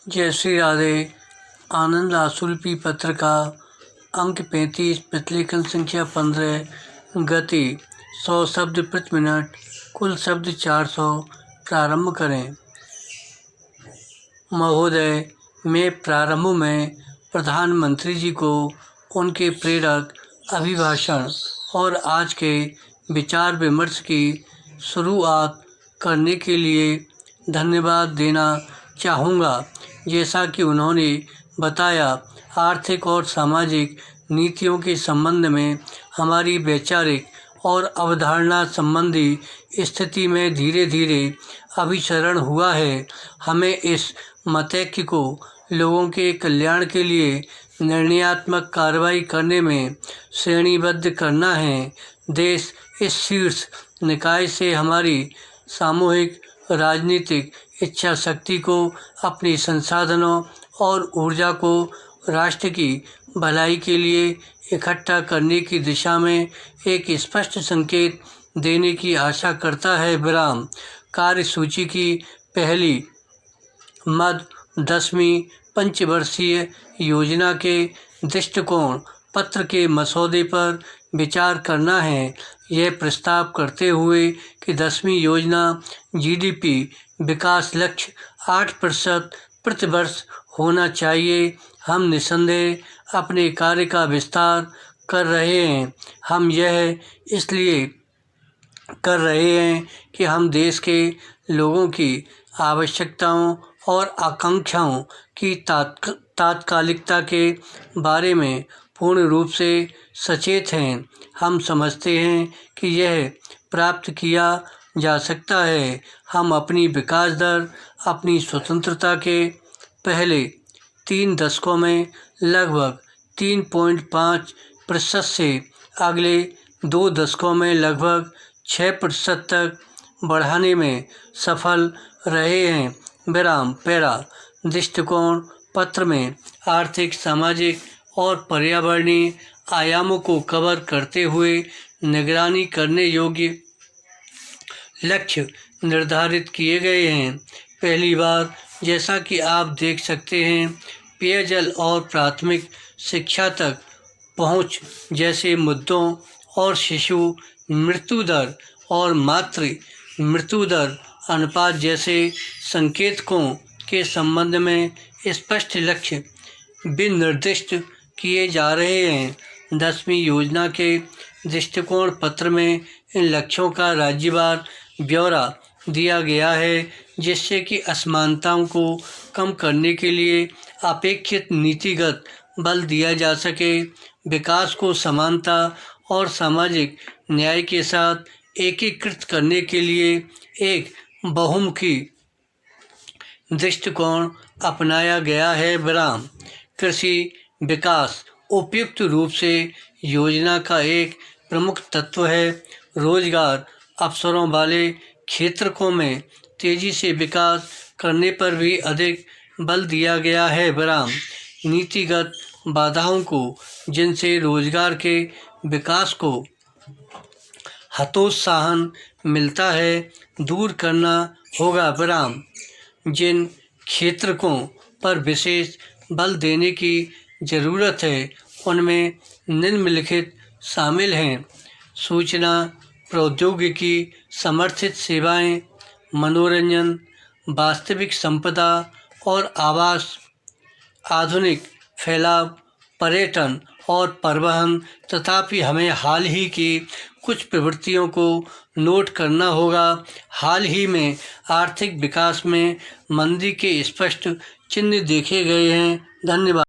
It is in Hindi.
जय श्री राधे। आनंद आसुलपी पत्र का अंक 35, प्रतिलेखन संख्या 15, गति 100 शब्द प्रति मिनट, कुल शब्द 400। प्रारंभ करें। महोदय, मैं प्रारंभ में प्रधानमंत्री जी को उनके प्रेरक अभिभाषण और आज के विचार विमर्श की शुरुआत करने के लिए धन्यवाद देना चाहूँगा। जैसा कि उन्होंने बताया, आर्थिक और सामाजिक नीतियों के संबंध में हमारी वैचारिक और अवधारणा संबंधी स्थिति में धीरे धीरे अभिसरण हुआ है। हमें इस मतैक्य को लोगों के कल्याण के लिए निर्णयात्मक कार्रवाई करने में श्रेणीबद्ध करना है। देश इस शीर्ष निकाय से हमारी सामूहिक राजनीतिक इच्छा शक्ति को, अपने संसाधनों और ऊर्जा को राष्ट्र की भलाई के लिए इकट्ठा करने की दिशा में एक स्पष्ट संकेत देने की आशा करता है। विराम। कार्यसूची की पहली मद 10वीं पंचवर्षीय योजना के दृष्टिकोण पत्र के मसौदे पर विचार करना है। यह प्रस्ताव करते हुए कि 10वीं योजना जीडीपी विकास लक्ष्य 8% प्रति वर्ष होना चाहिए, हम निसंदेह अपने कार्य का विस्तार कर रहे हैं। हम यह इसलिए कर रहे हैं कि हम देश के लोगों की आवश्यकताओं और आकांक्षाओं की तात्कालिकता के बारे में पूर्ण रूप से सचेत हैं। हम समझते हैं कि यह प्राप्त किया जा सकता है। हम अपनी विकास दर अपनी स्वतंत्रता के पहले 3 दशकों में लगभग 3.5% से अगले 2 दशकों में लगभग 6% तक बढ़ाने में सफल रहे हैं। विराम। पैरा। दृष्टिकोण पत्र में आर्थिक, सामाजिक और पर्यावरणीय आयामों को कवर करते हुए निगरानी करने योग्य लक्ष्य निर्धारित किए गए हैं। पहली बार, जैसा कि आप देख सकते हैं, पेयजल और प्राथमिक शिक्षा तक पहुंच जैसे मुद्दों और शिशु मृत्यु दर और मातृ मृत्यु दर अनुपात जैसे संकेतकों के संबंध में स्पष्ट लक्ष्य विनिर्दिष्ट किए जा रहे हैं। 10वीं योजना के दृष्टिकोण पत्र में इन लक्ष्यों का राज्यवार ब्यौरा दिया गया है, जिससे कि असमानताओं को कम करने के लिए अपेक्षित नीतिगत बल दिया जा सके। विकास को समानता और सामाजिक न्याय के साथ एकीकृत करने के लिए एक बहुमुखी दृष्टिकोण अपनाया गया है। विराम। कृषि विकास उपयुक्त रूप से योजना का एक प्रमुख तत्व है। रोजगार अवसरों वाले क्षेत्रों में तेजी से विकास करने पर भी अधिक बल दिया गया है। विराम। नीतिगत बाधाओं को, जिनसे रोजगार के विकास को हतोत्साहन मिलता है, दूर करना होगा। विराम। जिन क्षेत्रों पर विशेष बल देने की ज़रूरत है, उनमें निम्नलिखित शामिल हैं: सूचना प्रौद्योगिकी समर्थित सेवाएं, मनोरंजन, वास्तविक संपदा और आवास, आधुनिक फैलाव, पर्यटन और परिवहन। तथापि हमें हाल ही की कुछ प्रवृत्तियों को नोट करना होगा। हाल ही में आर्थिक विकास में मंदी के स्पष्ट चिन्ह देखे गए हैं। धन्यवाद।